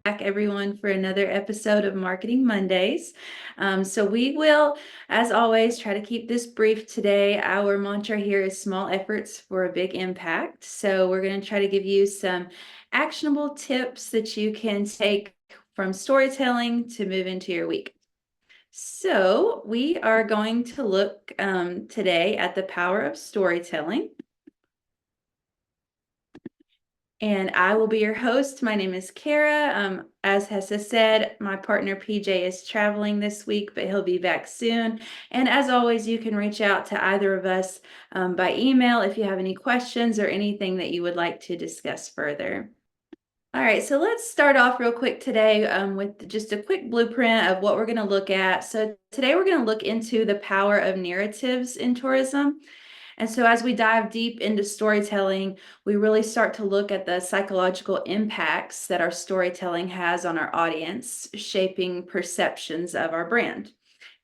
everyone, for another episode of Marketing Mondays. So we will, as always, try to keep this brief today. Our mantra here is small efforts for a big impact. So we're going to try to give you some actionable tips that you can take from storytelling to move into your week. So we are going to look today at the power of storytelling. And I will be your host. My name is Kara. As Hessa said, my partner PJ is traveling this week, but he'll be back soon. And as always, you can reach out to either of us by email if you have any questions or anything that you would like to discuss further. All right, so let's start off real quick today with just a quick blueprint of what we're going to look at. So today we're going to look into the power of narratives in tourism. And so as we dive deep into storytelling, we really start to look at the psychological impacts that our storytelling has on our audience, shaping perceptions of our brand.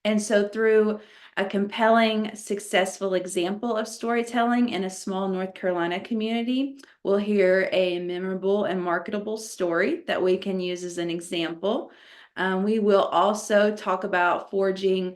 And so through a compelling, successful example of storytelling in a small North Carolina community, we'll hear a memorable and marketable story that we can use as an example. We will also talk about forging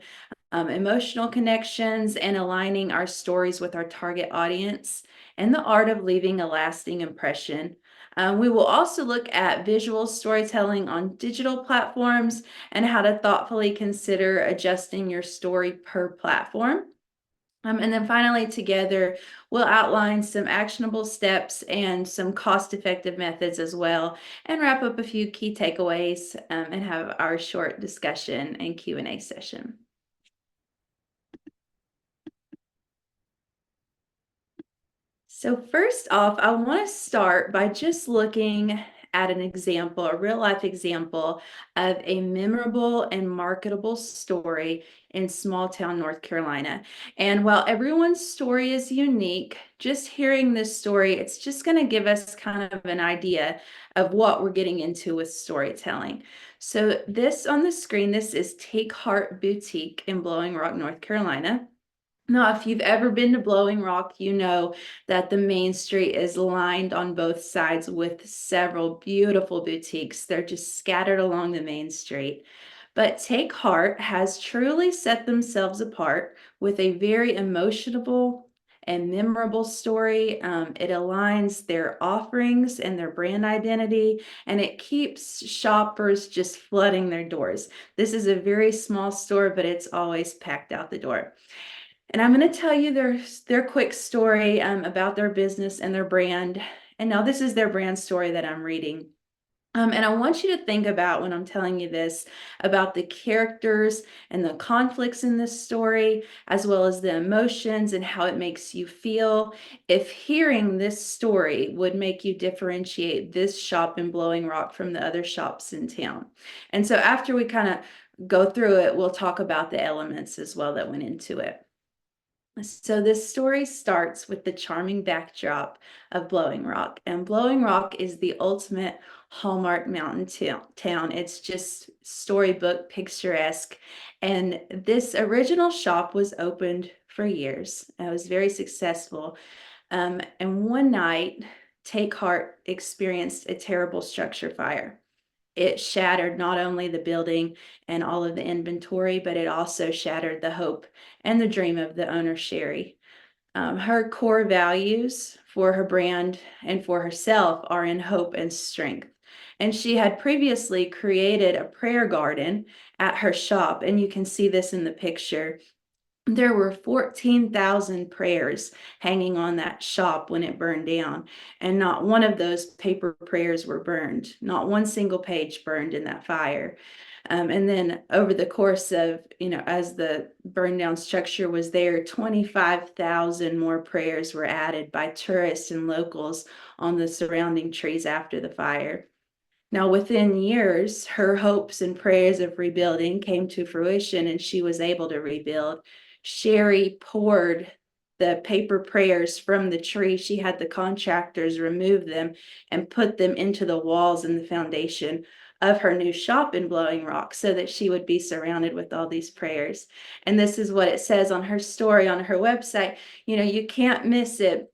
emotional connections and aligning our stories with our target audience, and the art of leaving a lasting impression. We will also look at visual storytelling on digital platforms and how to thoughtfully consider adjusting your story per platform. And then finally, together, we'll outline some actionable steps and some cost-effective methods as well, and wrap up a few key takeaways and have our short discussion and Q&A session. So first off, I want to start by just looking at an example, a real life example of a memorable and marketable story in small town North Carolina. And while everyone's story is unique, just hearing this story, it's just going to give us kind of an idea of what we're getting into with storytelling. So this on the screen, this is Take Heart Boutique in Blowing Rock, North Carolina. Now, if you've ever been to Blowing Rock, you know that the main street is lined on both sides with several beautiful boutiques. They're just scattered along the main street. But Take Heart has truly set themselves apart with a very emotional and memorable story. It aligns their offerings and their brand identity, and it keeps shoppers just flooding their doors. This is a very small store, but it's always packed out the door. And I'm going to tell you their quick story about their business and their brand. And now this is their brand story that I'm reading. And I want you to think about, when I'm telling you this, about the characters and the conflicts in this story, as well as the emotions and how it makes you feel. If hearing this story would make you differentiate this shop in Blowing Rock from the other shops in town. And so after we kind of go through it, we'll talk about the elements as well that went into it. So this story starts with the charming backdrop of Blowing Rock, and Blowing Rock is the ultimate Hallmark mountain town. It's just storybook picturesque, and this original shop was opened for years. It was very successful, and one night, Take Heart experienced a terrible structure fire. It shattered not only the building and all of the inventory, but it also shattered the hope and the dream of the owner, Sherry. Her core values for her brand and for herself are in hope and strength. And she had previously created a prayer garden at her shop, and you can see this in the picture. There were 14,000 prayers hanging on that shop when it burned down, and not one of those paper prayers were burned. Not one single page burned in that fire. And then over the course of, as the burned down structure was there, 25,000 more prayers were added by tourists and locals on the surrounding trees after the fire. Now, within years, her hopes and prayers of rebuilding came to fruition, and she was able to rebuild. Sherry poured the paper prayers from the tree. She had the contractors remove them and put them into the walls and the foundation of her new shop in Blowing Rock so that she would be surrounded with all these prayers. And this is what it says on her story on her website. You can't miss it.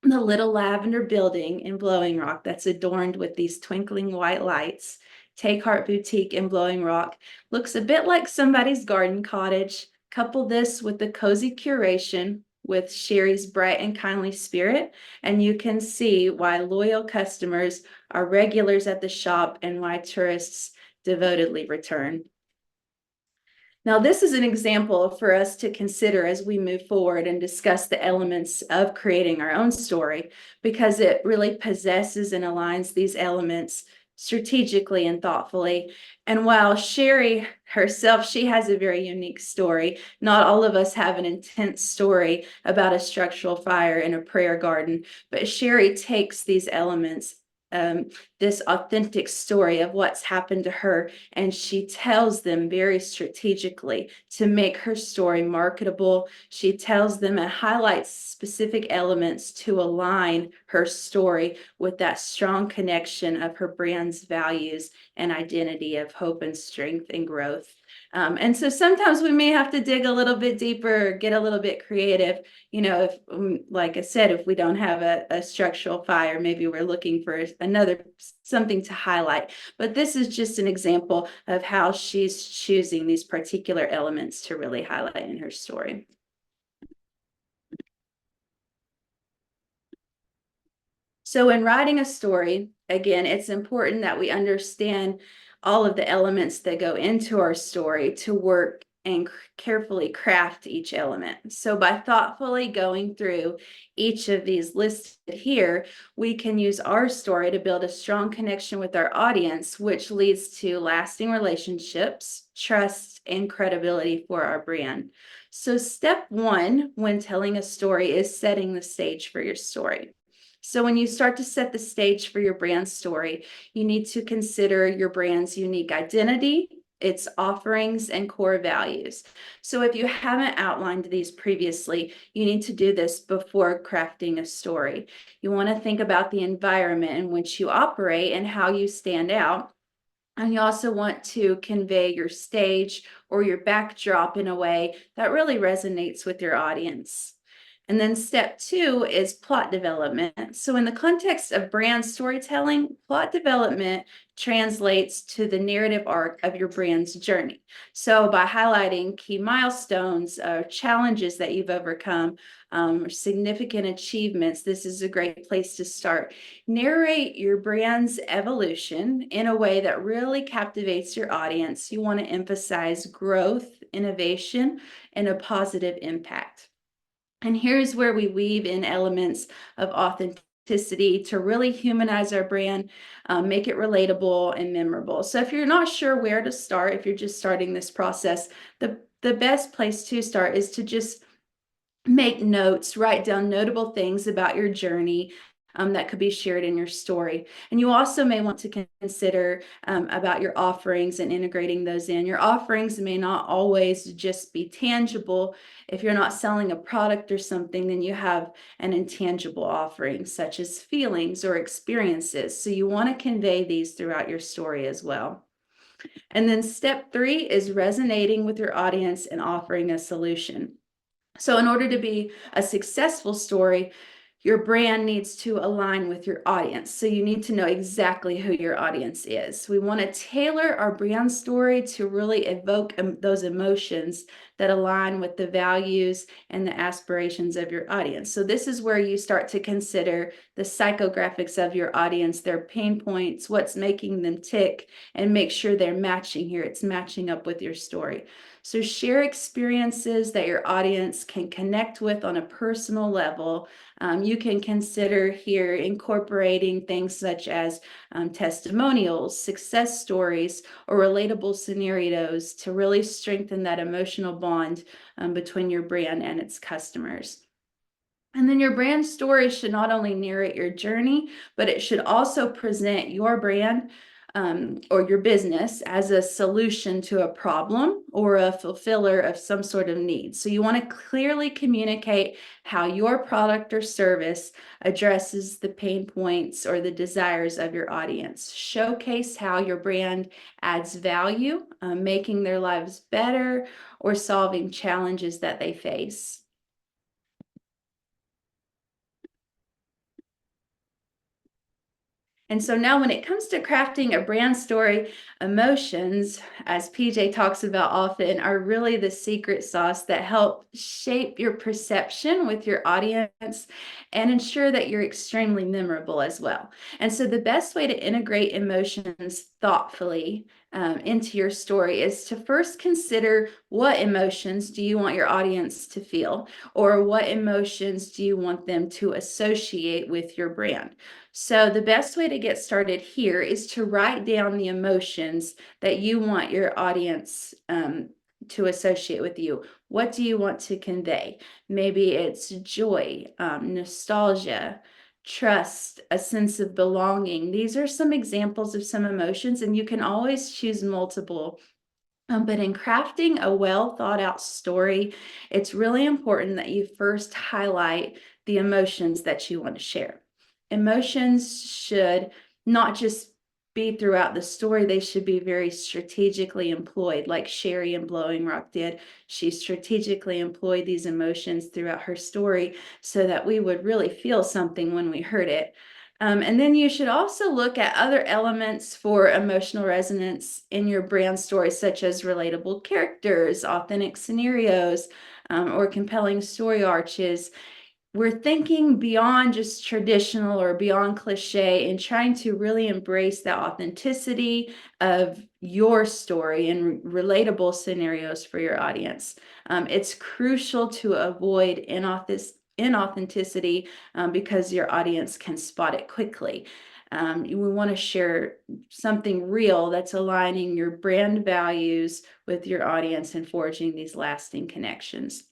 The little lavender building in Blowing Rock that's adorned with these twinkling white lights Take Heart Boutique in Blowing Rock looks a bit like somebody's garden cottage. Couple this with the cozy curation with Sherry's bright and kindly spirit, and you can see why loyal customers are regulars at the shop and why tourists devotedly return. Now, this is an example for us to consider as we move forward and discuss the elements of creating our own story, because it really possesses and aligns these elements strategically and thoughtfully. And while Sherry herself, she has a very unique story. Not all of us have an intense story about a structural fire in a prayer garden, but Sherry takes these elements, this authentic story of what's happened to her, and she tells them very strategically to make her story marketable. She tells them and highlights specific elements to align her story with that strong connection of her brand's values and identity of hope and strength and growth. And so sometimes we may have to dig a little bit deeper, get a little bit creative. If, like I said, if we don't have a structural fire, maybe we're looking for another something to highlight. But this is just an example of how she's choosing these particular elements to really highlight in her story. So in writing a story, again, it's important that we understand all of the elements that go into our story to work and carefully craft each element. So by thoughtfully going through each of these listed here, we can use our story to build a strong connection with our audience, which leads to lasting relationships, trust, and credibility for our brand. So step one when telling a story is setting the stage for your story. So when you start to set the stage for your brand story, you need to consider your brand's unique identity, its offerings, and core values. So if you haven't outlined these previously, you need to do this before crafting a story. You want to think about the environment in which you operate and how you stand out. And you also want to convey your stage or your backdrop in a way that really resonates with your audience. And then step two is plot development. So in the context of brand storytelling, plot development translates to the narrative arc of your brand's journey. So by highlighting key milestones or challenges that you've overcome, or significant achievements, this is a great place to start. Narrate your brand's evolution in a way that really captivates your audience. You want to emphasize growth, innovation, and a positive impact. And here's where we weave in elements of authenticity to really humanize our brand, make it relatable and memorable. So if you're not sure where to start, if you're just starting this process, the best place to start is to just make notes, write down notable things about your journey, that could be shared in your story. And you also may want to consider about your offerings and integrating those in. Your offerings may not always just be tangible. If you're not selling a product or something, then you have an intangible offering, such as feelings or experiences. So you want to convey these throughout your story as well. And then step three is resonating with your audience and offering a solution. So in order to be a successful story, your brand needs to align with your audience. So you need to know exactly who your audience is. We want to tailor our brand story to really evoke those emotions that align with the values and the aspirations of your audience. So this is where you start to consider the psychographics of your audience, their pain points, what's making them tick, and make sure they're matching here. It's matching up with your story. So share experiences that your audience can connect with on a personal level. You can consider here incorporating things such as testimonials, success stories, or relatable scenarios to really strengthen that emotional bond between your brand and its customers. And then your brand story should not only narrate your journey, but it should also present your brand or your business as a solution to a problem or a fulfiller of some sort of need. So you want to clearly communicate how your product or service addresses the pain points or the desires of your audience. Showcase how your brand adds value, making their lives better or solving challenges that they face. And so now when it comes to crafting a brand story, emotions, as PJ talks about often, are really the secret sauce that help shape your perception with your audience and ensure that you're extremely memorable as well. And so the best way to integrate emotions thoughtfully into your story is to first consider what emotions do you want your audience to feel, or what emotions do you want them to associate with your brand. So the best way to get started here is to write down the emotions that you want your audience to associate with you. What do you want to convey? Maybe it's joy, nostalgia, trust, a sense of belonging. These are some examples of some emotions, and you can always choose multiple. But in crafting a well thought out story, it's really important that you first highlight the emotions that you want to share. Emotions should not just be throughout the story, they should be very strategically employed, like Sherry in Blowing Rock did. She strategically employed these emotions throughout her story so that we would really feel something when we heard it. And then you should also look at other elements for emotional resonance in your brand story, such as relatable characters, authentic scenarios, or compelling story arches. We're thinking beyond just traditional or beyond cliche and trying to really embrace the authenticity of your story and relatable scenarios for your audience. It's crucial to avoid inauthenticity because your audience can spot it quickly. We want to share something real that's aligning your brand values with your audience and forging these lasting connections.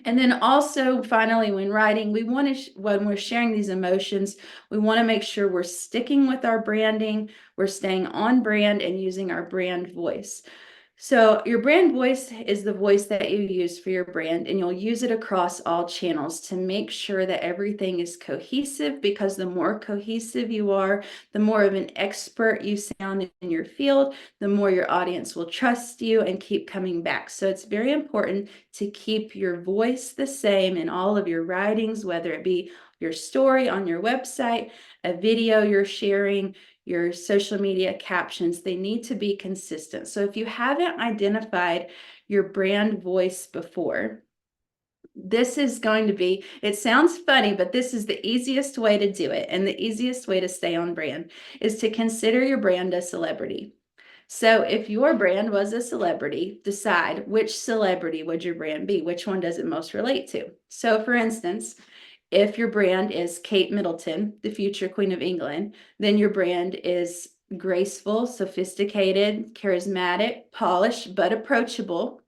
And then also, finally, when writing, we want to, when we're sharing these emotions, we want to make sure we're sticking with our branding, we're staying on brand and using our brand voice. So your brand voice is the voice that you use for your brand, and you'll use it across all channels to make sure that everything is cohesive, because the more cohesive you are, the more of an expert you sound in your field, the more your audience will trust you and keep coming back. So it's very important to keep your voice the same in all of your writings, whether it be your story on your website, a video you're sharing, your social media captions. They need to be consistent. So if you haven't identified your brand voice before, this is going to be, it sounds funny, but this is the easiest way to do it. And the easiest way to stay on brand is to consider your brand a celebrity. So if your brand was a celebrity, decide which celebrity would your brand be? Which one does it most relate to? So for instance, if your brand is Kate Middleton, the future Queen of England, then your brand is graceful, sophisticated, charismatic, polished, but approachable.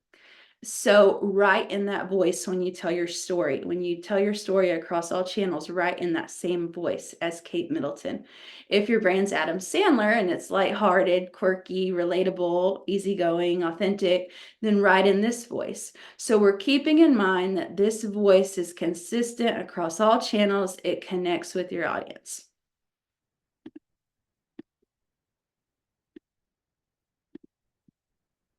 So write in that voice when you tell your story. When you tell your story across all channels, write in that same voice as Kate Middleton. If your brand's Adam Sandler and it's lighthearted, quirky, relatable, easygoing, authentic, then write in this voice. So we're keeping in mind that this voice is consistent across all channels. It connects with your audience.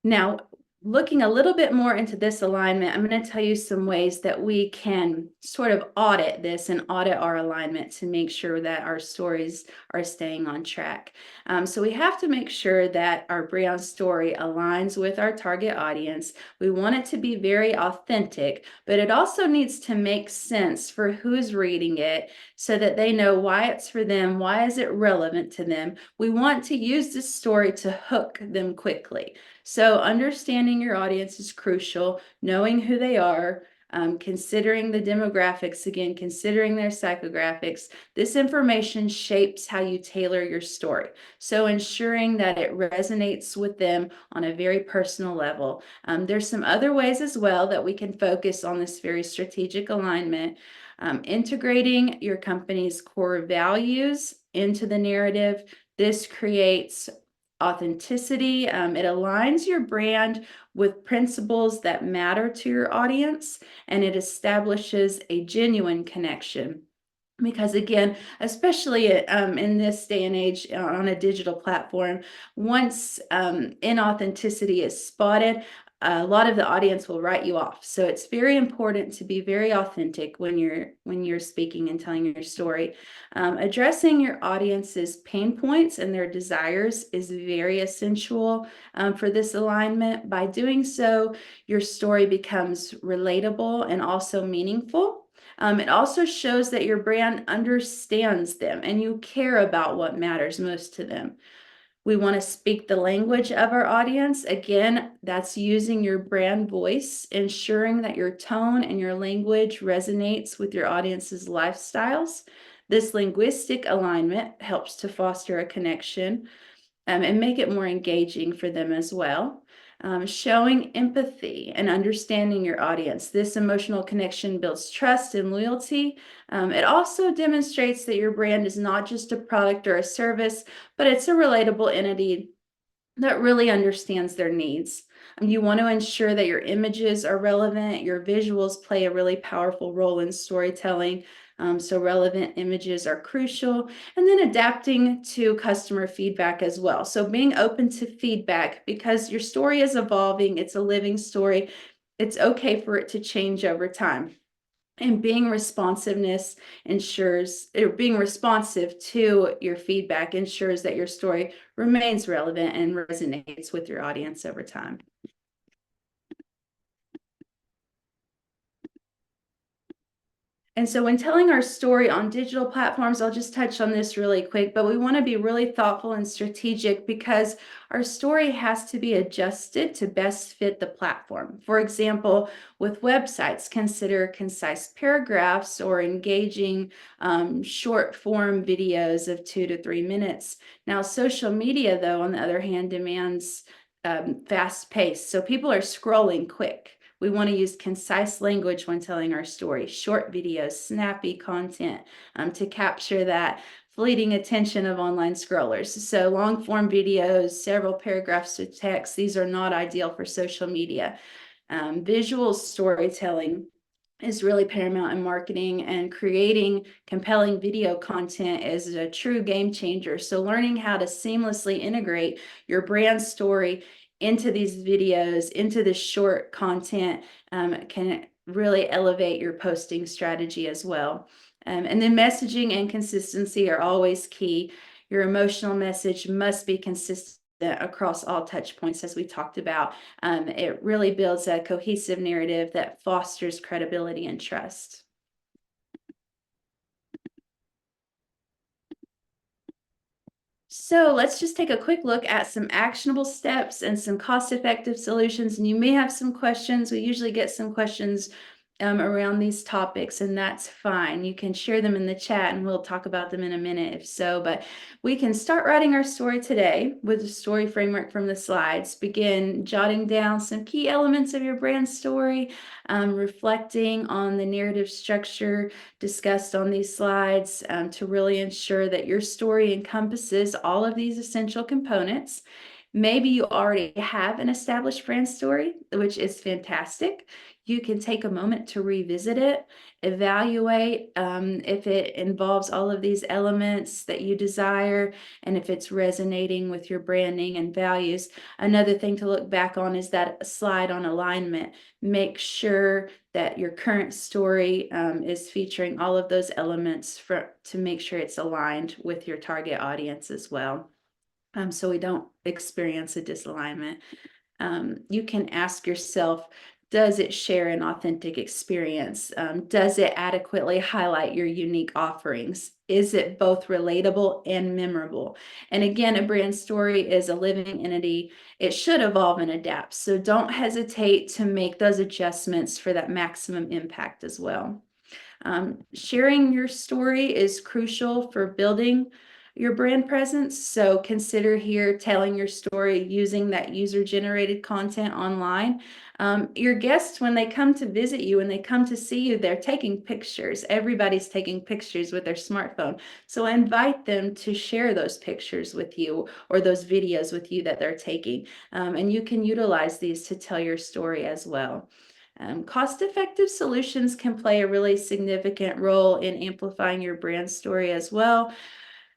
Now, looking a little bit more into this alignment, I'm going to tell you some ways that we can sort of audit this and audit our alignment to make sure that our stories are staying on track. So we have to make sure that our brand story aligns with our target audience. We want it to be very authentic, but it also needs to make sense for who's reading it so that they know why it's for them, why is it relevant to them. We want to use this story to hook them quickly. So understanding your audience is crucial, knowing who they are, considering the demographics, again, considering their psychographics. This information shapes how you tailor your story. So ensuring that it resonates with them on a very personal level. There's some other ways as well that we can focus on this very strategic alignment. Integrating your company's core values into the narrative. This creates authenticity. It aligns your brand with principles that matter to your audience, and it establishes a genuine connection. Because again, especially in this day and age on a digital platform, once inauthenticity is spotted, a lot of the audience will write you off. So it's very important to be very authentic when you're speaking and telling your story. Addressing your audience's pain points and their desires is very essential for this alignment. By doing so, your story becomes relatable and also meaningful. It also shows that your brand understands them and you care about what matters most to them. We want to speak the language of our audience. Again, that's using your brand voice, ensuring that your tone and your language resonates with your audience's lifestyles. This linguistic alignment helps to foster a connection and make it more engaging for them as well. Showing empathy and understanding your audience. This emotional connection builds trust and loyalty. It also demonstrates that your brand is not just a product or a service, but it's a relatable entity that really understands their needs. You want to ensure that your images are relevant. Your visuals play a really powerful role in storytelling. So relevant images are crucial. And then adapting to customer feedback as well. So being open to feedback because your story is evolving. It's a living story. It's okay for it to change over time. And being responsiveness ensures, or being responsive to your feedback ensures that your story remains relevant and resonates with your audience over time. And so when telling our story on digital platforms, I'll just touch on this really quick, but we want to be really thoughtful and strategic because our story has to be adjusted to best fit the platform. For example, with websites, consider concise paragraphs or engaging short form videos of 2 to 3 minutes. Now, social media, though, on the other hand, demands fast pace. So people are scrolling quick. We want to use concise language when telling our story, short videos, snappy content to capture that fleeting attention of online scrollers. So long form videos, several paragraphs of text, these are not ideal for social media. Visual storytelling is really paramount in marketing, and creating compelling video content is a true game changer. So learning how to seamlessly integrate your brand story into these videos, into this short content, can really elevate your posting strategy as well. And then messaging and consistency are always key. Your emotional message must be consistent across all touch points, as we talked about. It really builds a cohesive narrative that fosters credibility and trust. So let's just take a quick look at some actionable steps and some cost-effective solutions. And you may have some questions. We usually get some questions around these topics, and that's fine. You can share them in the chat and we'll talk about them in a minute if so. But we can start writing our story today with the story framework from the slides. Begin jotting down some key elements of your brand story, reflecting on the narrative structure discussed on these slides to really ensure that your story encompasses all of these essential components. Maybe you already have an established brand story, which is fantastic. You can take a moment to revisit it, evaluate if it involves all of these elements that you desire, and if it's resonating with your branding and values. Another thing to look back on is that slide on alignment. Make sure that your current story is featuring all of those elements to make sure it's aligned with your target audience as well. So we don't experience a disalignment. You can ask yourself, does it share an authentic experience? Does it adequately highlight your unique offerings? Is it both relatable and memorable? And again, a brand story is a living entity. It should evolve and adapt. So don't hesitate to make those adjustments for that maximum impact as well. Sharing your story is crucial for building your brand presence. So consider here telling your story using that user-generated content online. Your guests, when they come to visit you, when they come to see you, they're taking pictures. Everybody's taking pictures with their smartphone. So invite them to share those pictures with you or those videos with you that they're taking. And you can utilize these to tell your story as well. Cost-effective solutions can play a really significant role in amplifying your brand story as well.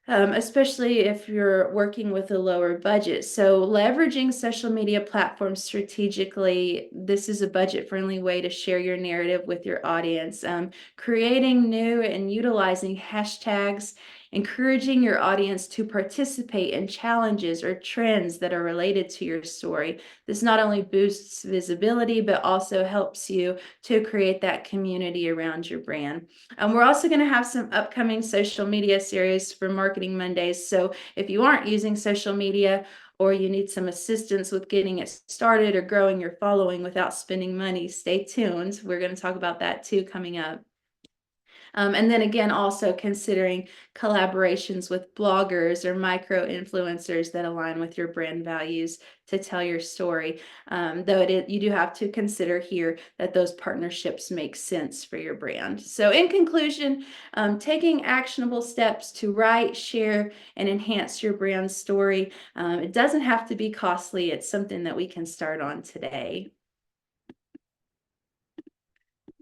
especially if you're working with a lower budget. So, leveraging social media platforms strategically, this is a budget friendly way to share your narrative with your audience. Creating new and utilizing hashtags, encouraging your audience to participate in challenges or trends that are related to your story. This not only boosts visibility, but also helps you to create that community around your brand. We're also going to have some upcoming social media series for Marketing Mondays. So if you aren't using social media or you need some assistance with getting it started or growing your following without spending money, stay tuned. We're going to talk about that too coming up. And then again, also considering collaborations with bloggers or micro influencers that align with your brand values to tell your story. Though you do have to consider here that those partnerships make sense for your brand. So, in conclusion, taking actionable steps to write, share, and enhance your brand story. It doesn't have to be costly, it's something that we can start on today.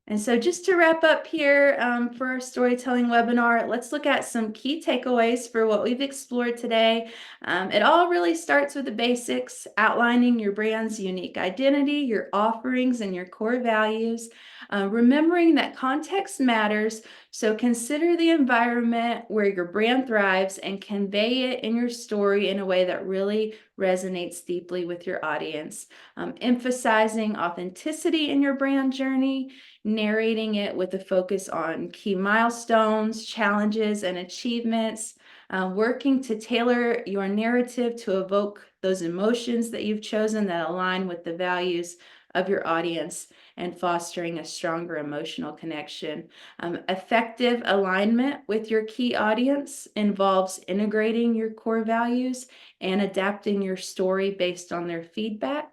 And so just to wrap up here for our storytelling webinar, let's look at some key takeaways for what we've explored today. It all really starts with the basics, outlining your brand's unique identity, your offerings, and your core values. Remembering that context matters, so consider the environment where your brand thrives and convey it in your story in a way that really resonates deeply with your audience. Emphasizing authenticity in your brand journey, narrating it with a focus on key milestones, challenges, and achievements, working to tailor your narrative to evoke those emotions that you've chosen that align with the values of your audience and fostering a stronger emotional connection. Effective alignment with your key audience involves integrating your core values and adapting your story based on their feedback.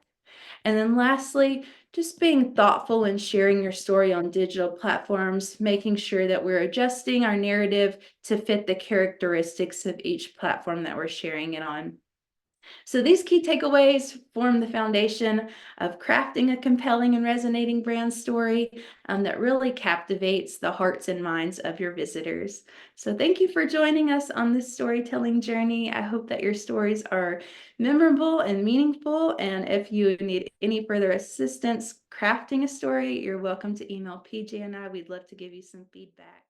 And then lastly, just being thoughtful and sharing your story on digital platforms, making sure that we're adjusting our narrative to fit the characteristics of each platform that we're sharing it on. So these key takeaways form the foundation of crafting a compelling and resonating brand story that really captivates the hearts and minds of your visitors. So thank you for joining us on this storytelling journey. I hope that your stories are memorable and meaningful. And if you need any further assistance crafting a story, you're welcome to email PJ and I. We'd love to give you some feedback.